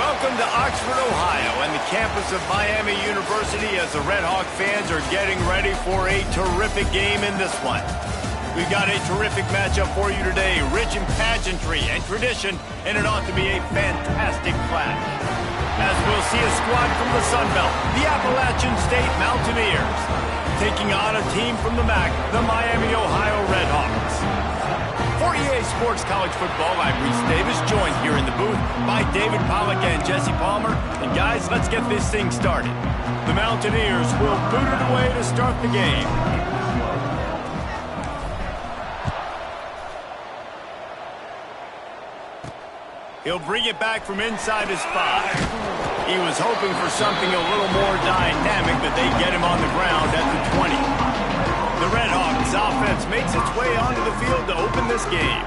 Welcome to Oxford, Ohio, and the campus of Miami University as the Red Hawk fans are getting ready for a terrific game in this one. We've got a terrific matchup for you today, rich in pageantry and tradition, and it ought to be a fantastic clash. As we'll see a squad from the Sun Belt, the Appalachian State Mountaineers, taking on a team from the MAC, the Miami, Ohio Red Hawks. For EA Sports College Football, I'm Reese Davis, joined here in the booth by David Pollack and Jesse Palmer. And guys, let's get this thing started. The Mountaineers will boot it away to start the game. He'll bring it back from inside his 5. He was hoping for something a little more dynamic, but they get him on the ground at the 20. The Red Hawks offense makes its way onto the field to open this game.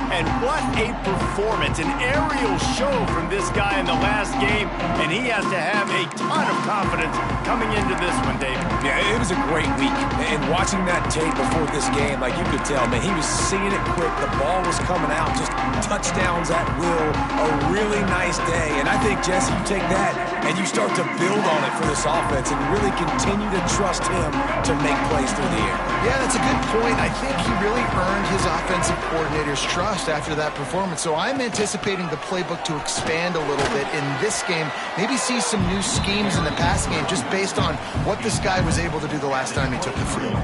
And what a performance, an aerial show from this guy in the last game, and he has to have a ton of confidence coming into this one, David. Yeah, it was a great week, and watching that tape before this game, like you could tell, man, he was seeing it quick, the ball was coming out, just touchdowns at will, a really nice day, and I think, Jesse, you take that and you start to build on it for this offense and really continue to trust him to make plays through the air. Yeah, that's a good point. I think he really earned his offensive coordinator's trust after that performance. So I'm anticipating the playbook to expand a little bit in this game. Maybe see some new schemes in the pass game just based on what this guy was able to do the last time he took the field.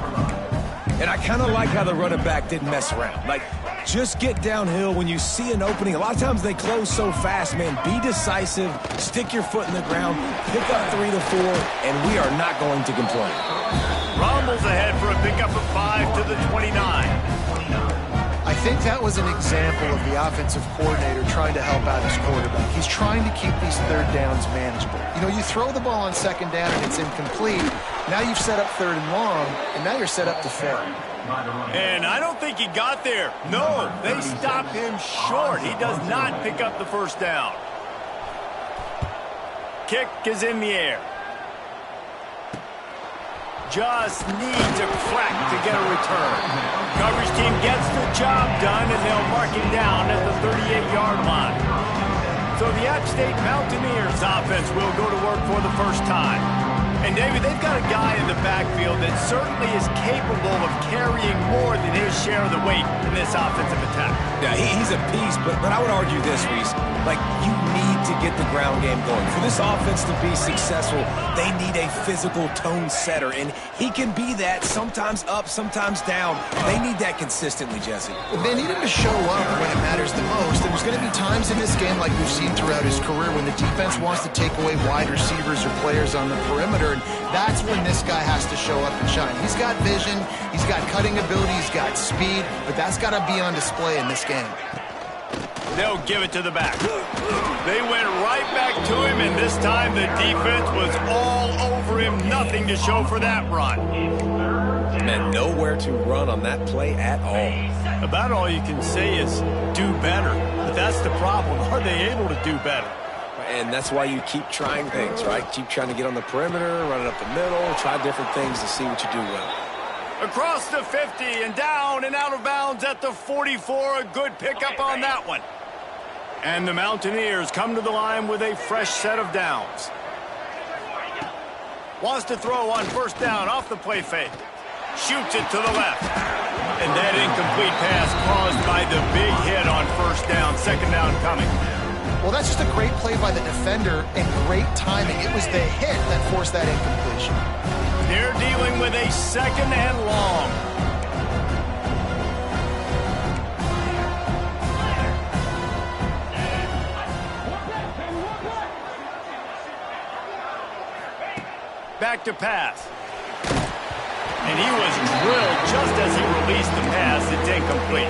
And I kind of like how the running back didn't mess around. Like, just get downhill when you see an opening. A lot of times they close so fast, man. Be decisive, stick your foot in the ground, pick up 3 to 4, and we are not going to complain. Rumbles ahead for a pickup of 5 to the 29. I think that was an example of the offensive coordinator trying to help out his quarterback. He's trying to keep these third downs manageable. You know, you throw the ball on second down and it's incomplete. Now you've set up third and long, and now you're set up to fail. And I don't think he got there. No, they stopped him short. He does not pick up the first down. Kick is in the air. Just needs a crack to get a return. Coverage team gets the job done, and they'll mark him down at the 38-yard line. So the App State Mountaineers offense will go to work for the first time. And, David, they've got a guy in the backfield that certainly is capable of carrying more than his share of the weight in this offensive attack. Yeah, he's a beast, but I would argue this, Reese. Like, you need to get the ground game going. For this offense to be successful, they need a physical tone setter, and he can be that, sometimes up, sometimes down. They need that consistently, Jesse. They need him to show up when it matters the most. And there's going to be times in this game, like we've seen throughout his career, when the defense wants to take away wide receivers or players on the perimeter, and that's when this guy has to show up and shine. He's got vision, he's got cutting ability, he's got speed, but that's got to be on display in this game. They'll give it to the back. They went right back to him, and this time the defense was all over him. Nothing to show for that run. And nowhere to run on that play at all. About all you can say is do better. But that's the problem. Are they able to do better? And that's why you keep trying things, right? Keep trying to get on the perimeter, run it up the middle, try different things to see what you do well. Across the 50 and down and out of bounds at the 44. A good pickup on that one. And the Mountaineers come to the line with a fresh set of downs. Wants to throw on first down off the play fake. Shoots it to the left. And that incomplete pass caused by the big hit on first down. Second down coming. Well, that's just a great play by the defender and great timing. It was the hit that forced that incompletion. They're dealing with a second and long. Back to pass. And he was drilled just as he released the pass. It's incomplete.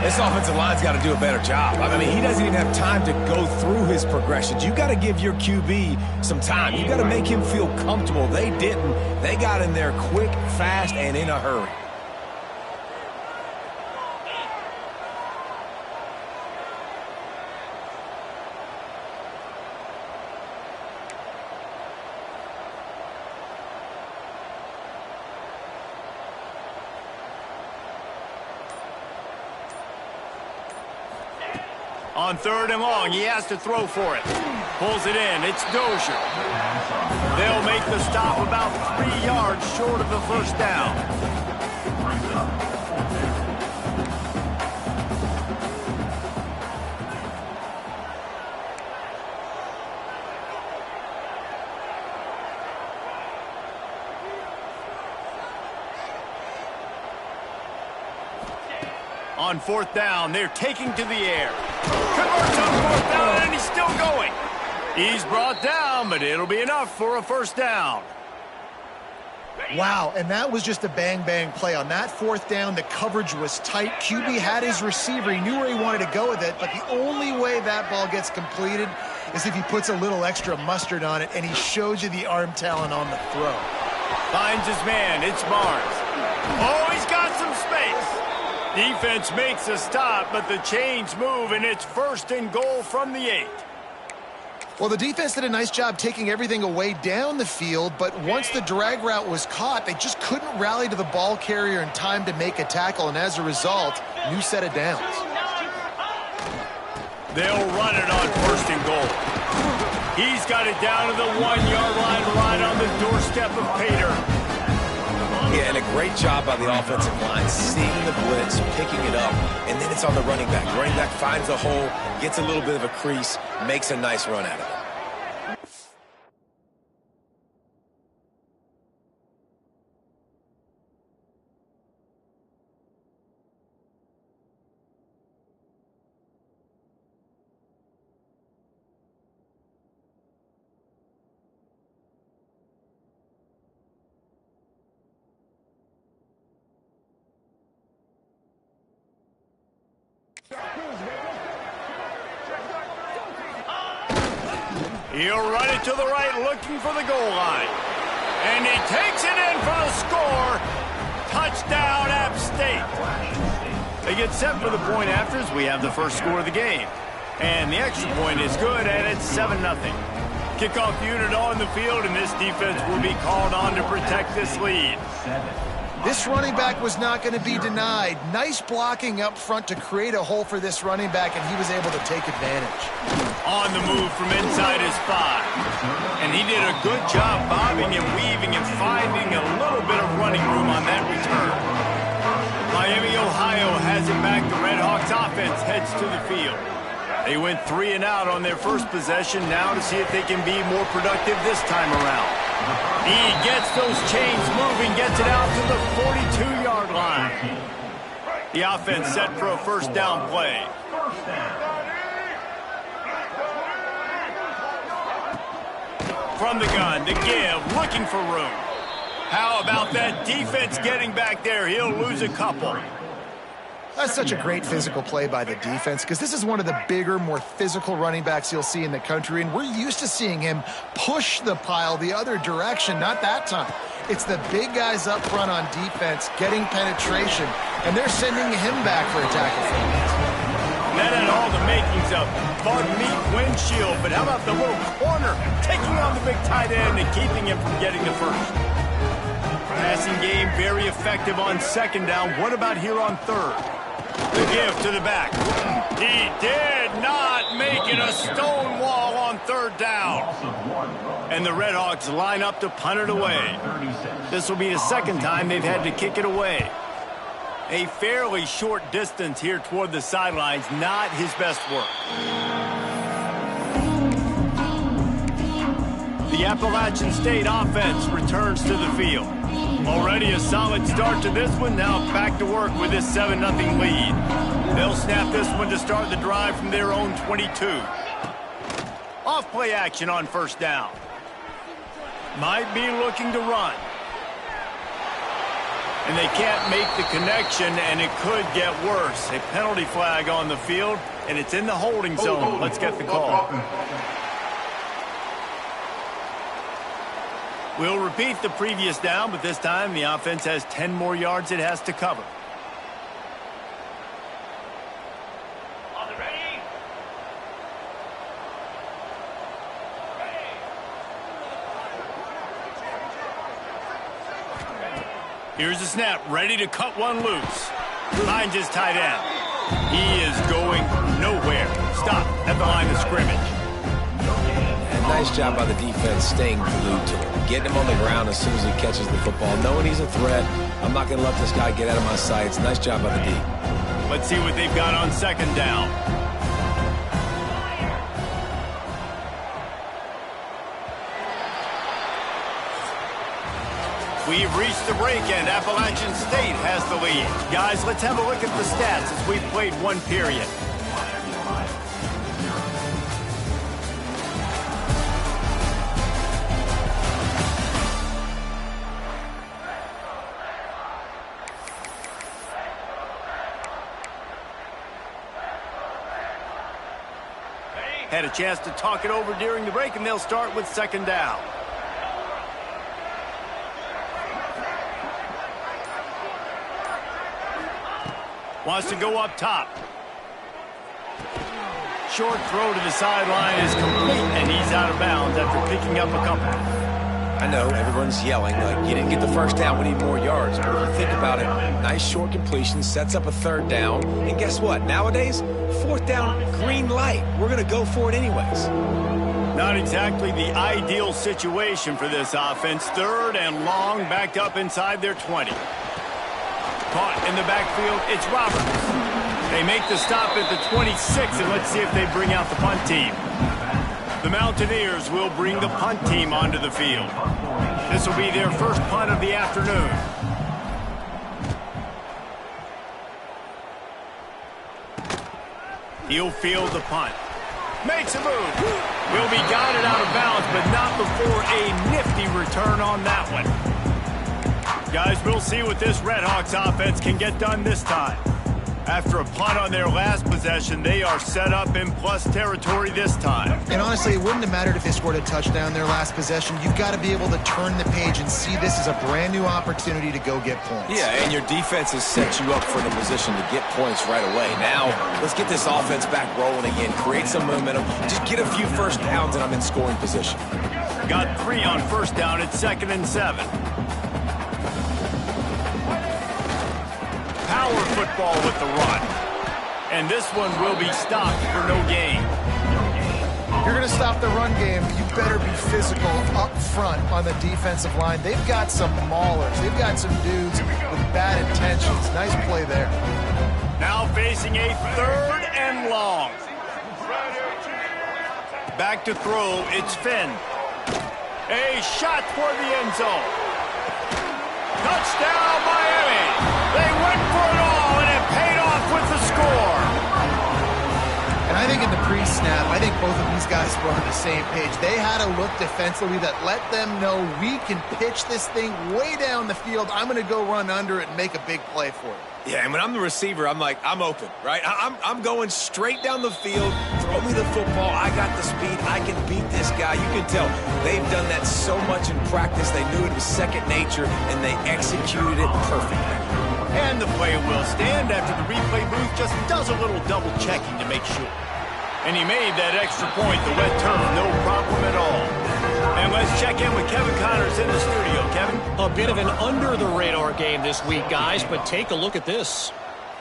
This offensive line's got to do a better job. I mean, he doesn't even have time to go through his progressions. You got to give your QB some time. You got to make him feel comfortable. They didn't. They got in there quick, fast, and in a hurry. On third and long, he has to throw for it. Pulls it in. It's Dozier. They'll make the stop about 3 yards short of the first down. On fourth down, they're taking to the air. Converts on fourth down, and he's still going. He's brought down, but it'll be enough for a first down. Wow, and that was just a bang-bang play. On that fourth down, the coverage was tight. QB had his receiver. He knew where he wanted to go with it, but the only way that ball gets completed is if he puts a little extra mustard on it, and he shows you the arm talent on the throw. Finds his man. It's Barnes. Oh, he's got some space. Defense makes a stop, but the chains move, and it's 1st and goal from the 8. Well, the defense did a nice job taking everything away down the field, but once the drag route was caught, they just couldn't rally to the ball carrier in time to make a tackle, and as a result, new set of downs. They'll run it on 1st and goal. He's got it down to the 1-yard line right on the doorstep of Pater. Yeah, and a great job by the offensive line, seeing the blitz, picking it up, and then it's on the running back. The running back finds a hole, gets a little bit of a crease, makes a nice run out of it. He'll run it to the right, looking for the goal line. And he takes it in for the score. Touchdown, App State. They get set for the point after as we have the first score of the game. And the extra point is good, and it's 7-0. Kickoff unit on the field, and this defense will be called on to protect this lead. This running back was not going to be denied. Nice blocking up front to create a hole for this running back, and he was able to take advantage. On the move from inside his 5. And he did a good job bobbing and weaving and finding a little bit of running room on that return. Miami, Ohio has it back. The Red Hawks offense heads to the field. They went 3 and out on their first possession, now to see if they can be more productive this time around. He gets those chains moving, gets it out to the 42-yard line. The offense set for a first down play. From the gun, to give, looking for room. How about that defense getting back there? He'll lose a couple. That's such a great physical play by the defense because this is one of the bigger, more physical running backs you'll see in the country, and we're used to seeing him push the pile the other direction, not that time. It's the big guys up front on defense getting penetration, and they're sending him back for a tackle. That had all the makings of bug meat windshield, but how about the little corner taking on the big tight end and keeping him from getting the first? Passing game very effective on second down. What about here on third? The give to the back. He did not make it a stone wall on third down. And the Red Hawks line up to punt it away. This will be the second time they've had to kick it away. A fairly short distance here toward the sidelines, not his best work. The Appalachian State offense returns to the field. Already a solid start to this one, now back to work with this 7-0 lead. They'll snap this one to start the drive from their own 22. Off play action on first down. Might be looking to run. And they can't make the connection, and it could get worse. A penalty flag on the field, and it's in the holding zone. Let's get the call. We'll repeat the previous down, but this time the offense has 10 more yards it has to cover. Here's the snap, ready to cut one loose. Finds his tight end. He is going nowhere. Stop at the line of scrimmage. nice job by the defense staying glued to him, getting him on the ground as soon as he catches the football, knowing he's a threat. I'm not going to let this guy get out of my sights. Nice job by the D. Let's see what they've got on second down. We've reached the break, and Appalachian State has the lead. Guys, let's have a look at the stats as we've played one period. Had a chance to talk it over during the break, and they'll start with second down. Wants to go up top. Short throw to the sideline is complete, and he's out of bounds after picking up a couple. I know everyone's yelling like you didn't get the first down, we need more yards. But if you think about it, nice short completion, sets up a third down. And guess what? Nowadays, fourth down, green light. We're going to go for it anyways. Not exactly the ideal situation for this offense. Third and long, backed up inside their 20. Caught in the backfield, it's Roberts. They make the stop at the 26, and let's see if they bring out the punt team. The Mountaineers will bring the punt team onto the field. This will be their first punt of the afternoon. He'll field the punt. Makes a move. Will be guided out of bounds, but not before a nifty return on that one. Guys, we'll see what this Red Hawks offense can get done this time. After a punt on their last possession, they are set up in plus territory this time. And honestly, it wouldn't have mattered if they scored a touchdown their last possession. You've got to be able to turn the page and see this as a brand new opportunity to go get points. Yeah, and your defense has set you up for the position to get points right away. Now, let's get this offense back rolling again, create some momentum, just get a few first downs, and I'm in scoring position. Got 3 on first down at 2nd and 7. Power football with the run. And this one will be stopped for no gain. If you're going to stop the run game, you better be physical up front on the defensive line. They've got some maulers. They've got some dudes with bad intentions. Nice play there. Now facing a 3rd and long. Back to throw, it's Finn. A shot toward the end zone. Touchdown, Miami! They went for it all, and it paid off with the score. And I think in the pre-snap, I think both of these guys were on the same page. They had a look defensively that let them know we can pitch this thing way down the field. I'm going to go run under it and make a big play for it. Yeah, and when I'm the receiver, I'm like, I'm open, right? I'm going straight down the field. Throw me the football. I got the speed. I can beat this guy. You can tell they've done that so much in practice. They knew it was second nature, and they executed it perfectly. And the play will stand after the replay booth just does a little double checking to make sure. And he made that extra point, the wet turf, no problem at all. And let's check in with Kevin Connors in the studio. Kevin? A bit of an under-the-radar game this week, guys, but take a look at this.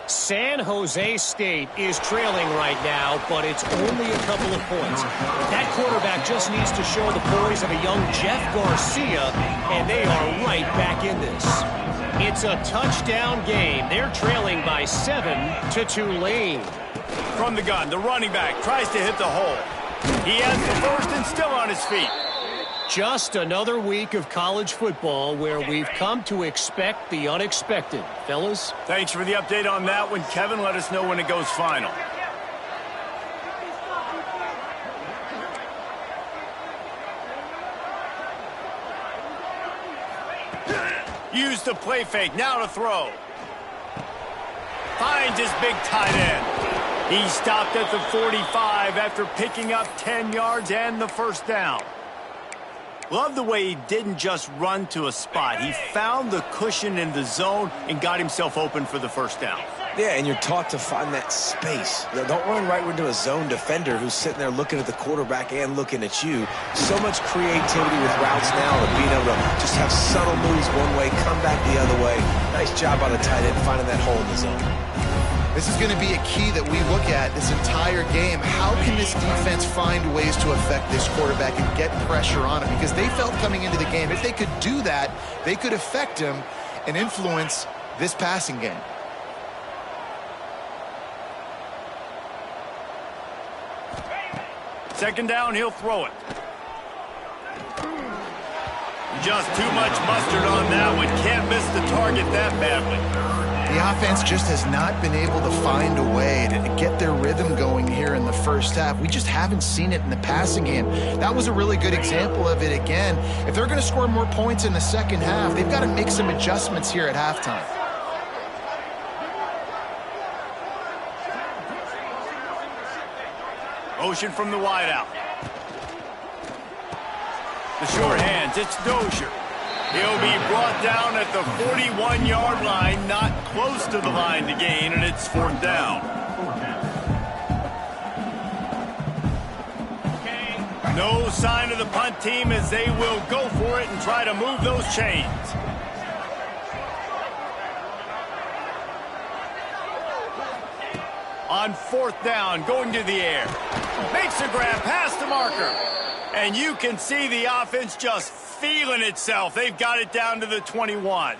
San Jose State is trailing right now, but it's only a couple of points. That quarterback just needs to show the poise of a young Jeff Garcia, and they are right back in this. It's a touchdown game. They're trailing by 7 to Tulane. From the gun, the running back tries to hit the hole. He has the first and still on his feet. Just another week of college football where we've come to expect the unexpected. Fellas? Thanks for the update on that one, Kevin. Let us know when it goes final. Use the play fake, now to throw. Finds his big tight end. He stopped at the 45 after picking up 10 yards and the first down. Love the way he didn't just run to a spot. He found the cushion in the zone and got himself open for the first down. Yeah, and you're taught to find that space. Don't run right into a zone defender who's sitting there looking at the quarterback and looking at you. So much creativity with routes now and being able to just have subtle moves one way, come back the other way. Nice job by the tight end finding that hole in the zone. This is going to be a key that we look at this entire game. How can this defense find ways to affect this quarterback and get pressure on him? Because they felt coming into the game, if they could do that, they could affect him and influence this passing game. Second down, he'll throw it. Just too much mustard on that one. Can't miss the target that badly. The offense just has not been able to find a way to get their rhythm going here in the first half. We just haven't seen it in the passing game. That was a really good example of it again. If they're going to score more points in the second half, they've got to make some adjustments here at halftime. Motion from the wideout. The short hands, it's Dozier. He'll be brought down at the 41-yard line, not close to the line to gain, and it's fourth down. No sign of the punt team as they will go for it and try to move those chains. On fourth down, going to the air. Makes a grab past the marker. And you can see the offense just feeling itself. They've got it down to the 21.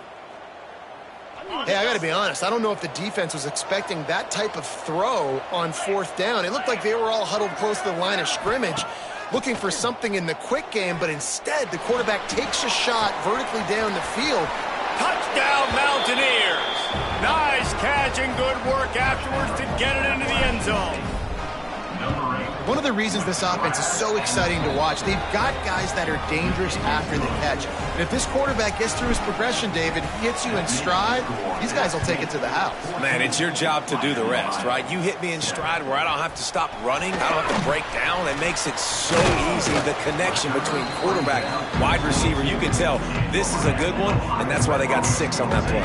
Hey, I got to be honest. I don't know if the defense was expecting that type of throw on fourth down. It looked like they were all huddled close to the line of scrimmage, looking for something in the quick game, but instead the quarterback takes a shot vertically down the field. Touchdown, Mountaineers! Nice catch and good work afterwards to get it into the end zone. One of the reasons this offense is so exciting to watch, they've got guys that are dangerous after the catch. And if this quarterback gets through his progression, David, hits you in stride, these guys will take it to the house. Man, it's your job to do the rest, right? You hit me in stride where I don't have to stop running. I don't have to break down. It makes it so easy, the connection between quarterback, wide receiver. You can tell this is a good one, and that's why they got 6 on that play.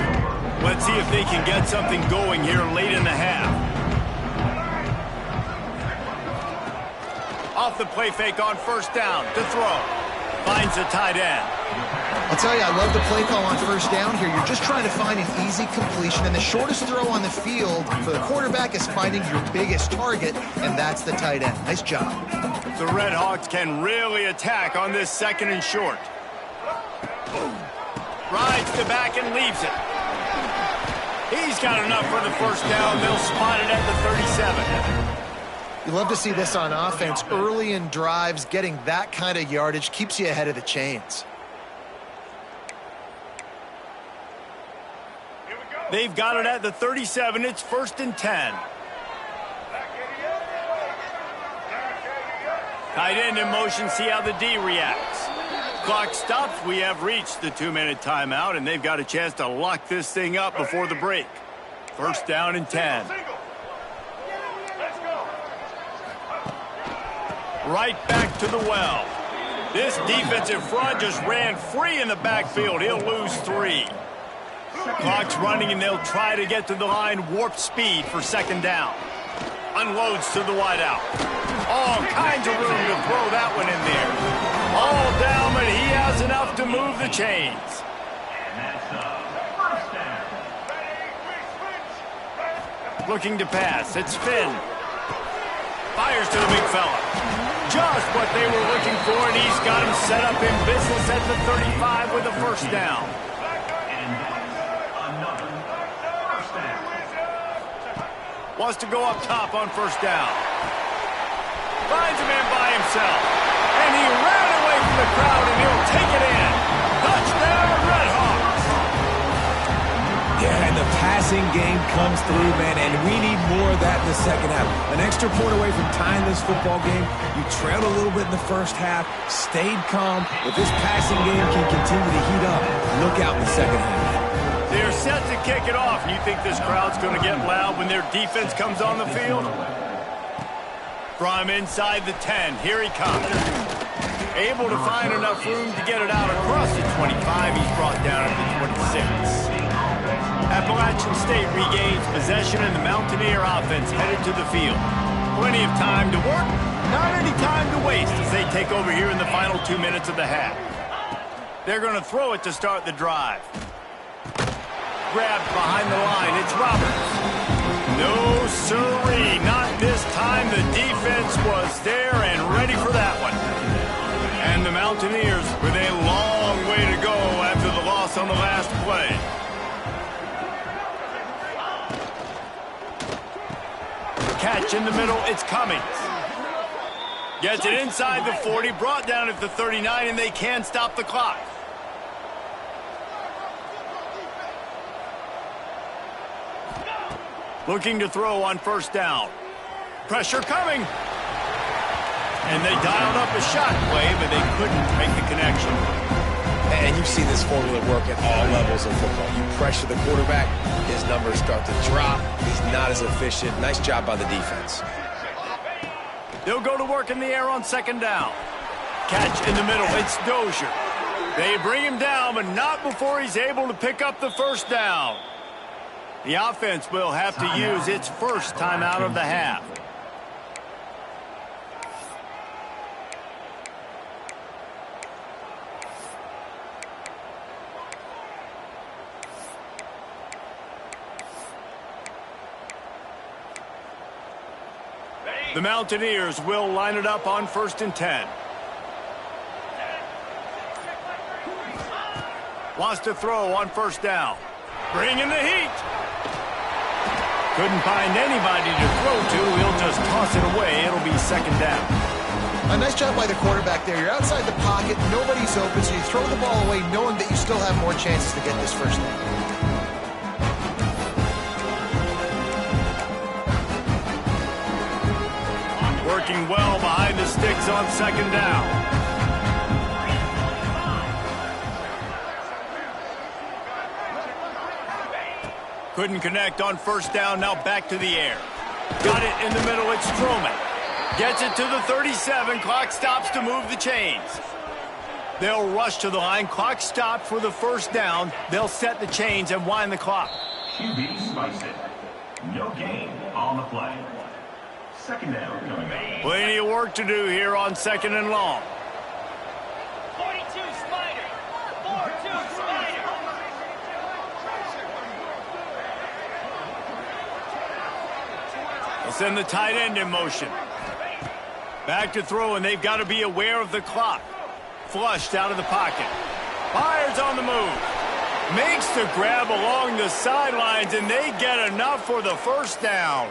Let's see if they can get something going here late in the half. Off the play fake on first down to throw. Finds the tight end. I'll tell you, I love the play call on first down here. You're just trying to find an easy completion, and the shortest throw on the field for the quarterback is finding your biggest target, and that's the tight end. Nice job. The Red Hawks can really attack on this second and short. Rides the back and leaves it. He's got enough for the first down. They'll spot it at the 37. You love to see this on offense. Early in drives, getting that kind of yardage keeps you ahead of the chains. They've got it at the 37. It's 1st and 10. Tight end in motion. See how the D reacts. Clock stops. We have reached the 2-minute timeout, and they've got a chance to lock this thing up before the break. 1st down and 10. Right back to the well. This defensive front just ran free in the backfield. He'll lose 3. Clock's running, and they'll try to get to the line. Warp speed for 2nd down. Unloads to the wideout. All kinds of room to throw that one in there. All down, but he has enough to move the chains. Looking to pass. It's Finn. Fires to the big fella. Just what they were looking for, and he's got him set up in business at the 35 with a 1st down. Wants to go up top on 1st down. Finds a man by himself. And he ran away from the crowd, and he'll take it in. Touchdown, Red Hawks. Yeah, and the passing game comes through, man, and we need more of that in the second half. An extra point away from tying this football game. You trailed a little bit in the first half, stayed calm, but this passing game can continue to heat up. Look out in the second half. They're set to kick it off, and you think this crowd's going to get loud when their defense comes on the field? From inside the 10, here he comes. Able to find enough room to get it out across the 25. He's brought down at the 26. Appalachian State regains possession, and the Mountaineer offense headed to the field. Plenty of time to work, not any time to waste as they take over here in the final 2 minutes of the half. They're going to throw it to start the drive. Grabbed behind the line, it's Roberts. No, sirree. Not this time. The defense was there and ready for that one. And the Mountaineers with a long way to go after the loss on the last play. Catch in the middle. It's Cummings. Gets it inside the 40, brought down at the 39, and they can't stop the clock. Looking to throw on first down. Pressure coming. And they dialed up a shot play, but they couldn't make the connection. And you've seen this formula work at all levels of football. You pressure the quarterback, his numbers start to drop. He's not as efficient. Nice job by the defense. They'll go to work in the air on second down. Catch in the middle. It's Dozier. They bring him down, but not before he's able to pick up the first down. The offense will have to use its first timeout of the half. The Mountaineers will line it up on 1st and 10. Wants to throw on first down. Bringing the heat. Couldn't find anybody to throw to. He'll just toss it away. It'll be second down. A nice job by the quarterback there. You're outside the pocket. Nobody's open, so you throw the ball away knowing that you still have more chances to get this first down. Working well behind the sticks on second down. Couldn't connect on first down, now back to the air. Got it in the middle, it's Stroman. Gets it to the 37, clock stops to move the chains. They'll rush to the line, clock stopped for the first down. They'll set the chains and wind the clock. QB spikes it. No gain on the play. Second down coming up. Plenty of work to do here on second and long. 42 Spider. 4-2 Spider. They'll send the tight end in motion. Back to throw, and they've got to be aware of the clock. Flushed out of the pocket. Fires on the move. Makes the grab along the sidelines, and they get enough for the first down.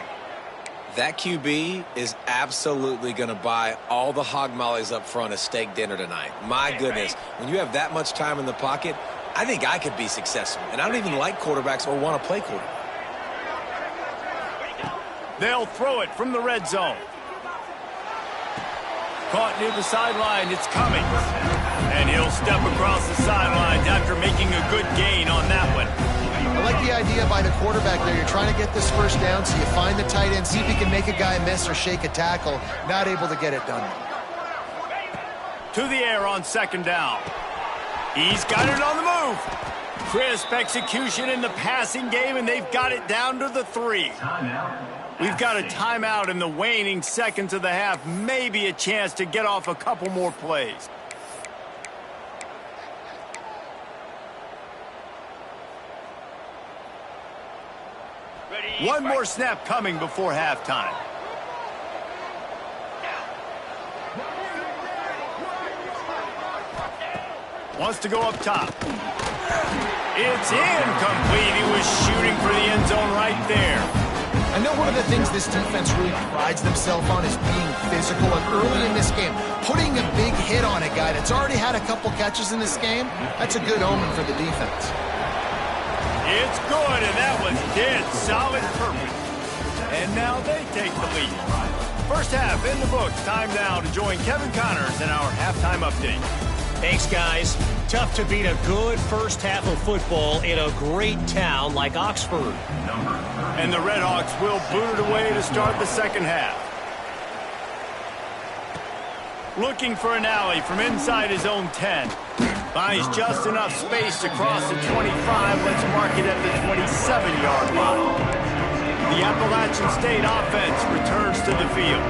That QB is absolutely going to buy all the hog mollies up front a steak dinner tonight. My goodness, when you have that much time in the pocket, I think I could be successful. And I don't even like quarterbacks or want to play quarterback. They'll throw it from the red zone. Caught near the sideline, it's Cummings. And he'll step across the sidelines after making a good gain on that one. I like the idea by the quarterback there. You're trying to get this first down, so you find the tight end, see if he can make a guy miss or shake a tackle. Not able to get it done. To the air on second down. He's got it on the move. Crisp execution in the passing game, and they've got it down to the 3. We've got a timeout in the waning seconds of the half. Maybe a chance to get off a couple more plays. One more snap coming before halftime. Wants to go up top. It's incomplete. He was shooting for the end zone right there. I know one of the things this defense really prides themselves on is being physical. And early in this game, putting a big hit on a guy that's already had a couple catches in this game, that's a good omen for the defense. It's good, and that was dead solid perfect. And now they take the lead. First half in the books. Time now to join Kevin Connors in our halftime update. Thanks, guys. Tough to beat a good first half of football in a great town like Oxford. And the Redhawks will boot it away to start the second half. Looking for an alley from inside his own 10. Finds just enough space to cross the 25. Let's mark it at the 27-yard line. The Appalachian State offense returns to the field.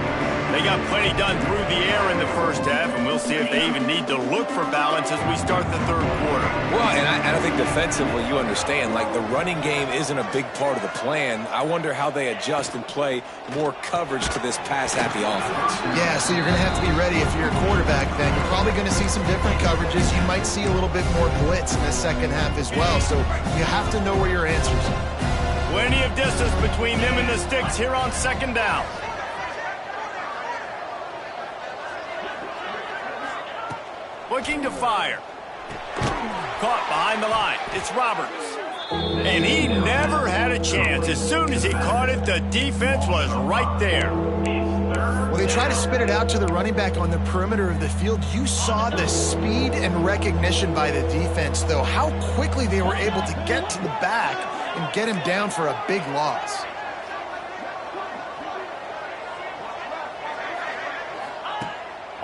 They got plenty done through the air in the first half, and we'll see if they even need to look for balance as we start the third quarter. Well, and I think defensively, you understand, like the running game isn't a big part of the plan. I wonder how they adjust and play more coverage to this pass-happy offense. Yeah, so you're going to have to be ready if you're a quarterback then. You're probably going to see some different coverages. You might see a little bit more blitz in the second half as well, so you have to know where your answers are. Plenty of distance between them and the sticks here on second down. Looking to fire. Caught behind the line. It's Roberts. And he never had a chance. As soon as he caught it, the defense was right there. Well, they try to spit it out to the running back on the perimeter of the field. You saw the speed and recognition by the defense, though. How quickly they were able to get to the back and get him down for a big loss.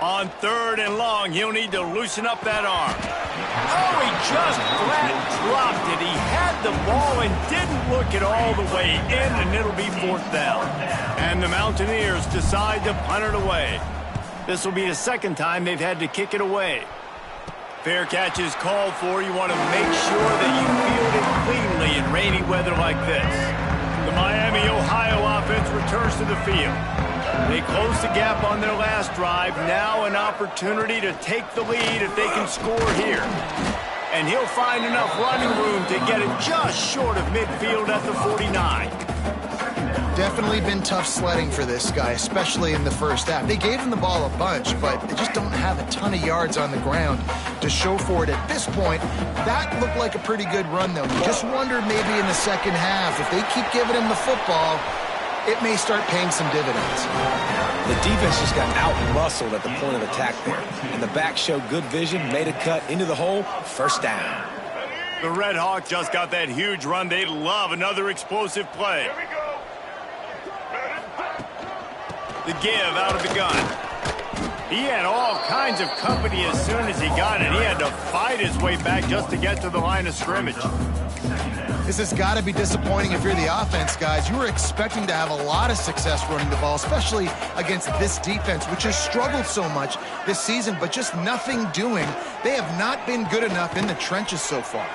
On third and long, he'll need to loosen up that arm. Oh, he just flat dropped it. He had the ball and didn't look it all the way in, and it'll be fourth down. And the Mountaineers decide to punt it away. This will be the second time they've had to kick it away. Fair catch is called for. You want to make sure that you field it cleanly in rainy weather like this. The Miami, Ohio offense returns to the field. They closed the gap on their last drive. Now an opportunity to take the lead if they can score here. And he'll find enough running room to get it just short of midfield at the 49. Definitely been tough sledding for this guy, especially in the first half. They gave him the ball a bunch, but they just don't have a ton of yards on the ground to show for it at this point. That looked like a pretty good run, though. You just wonder maybe in the second half, if they keep giving him the football, it may start paying some dividends. The defense just got out-muscled at the point of attack there. And the back showed good vision, made a cut into the hole, first down. The Red Hawk just got that huge run. They'd love another explosive play. The give out of the gun. He had all kinds of company as soon as he got it. He had to fight his way back just to get to the line of scrimmage. This has got to be disappointing if you're the offense, guys. You were expecting to have a lot of success running the ball, especially against this defense, which has struggled so much this season, but just nothing doing. They have not been good enough in the trenches so far.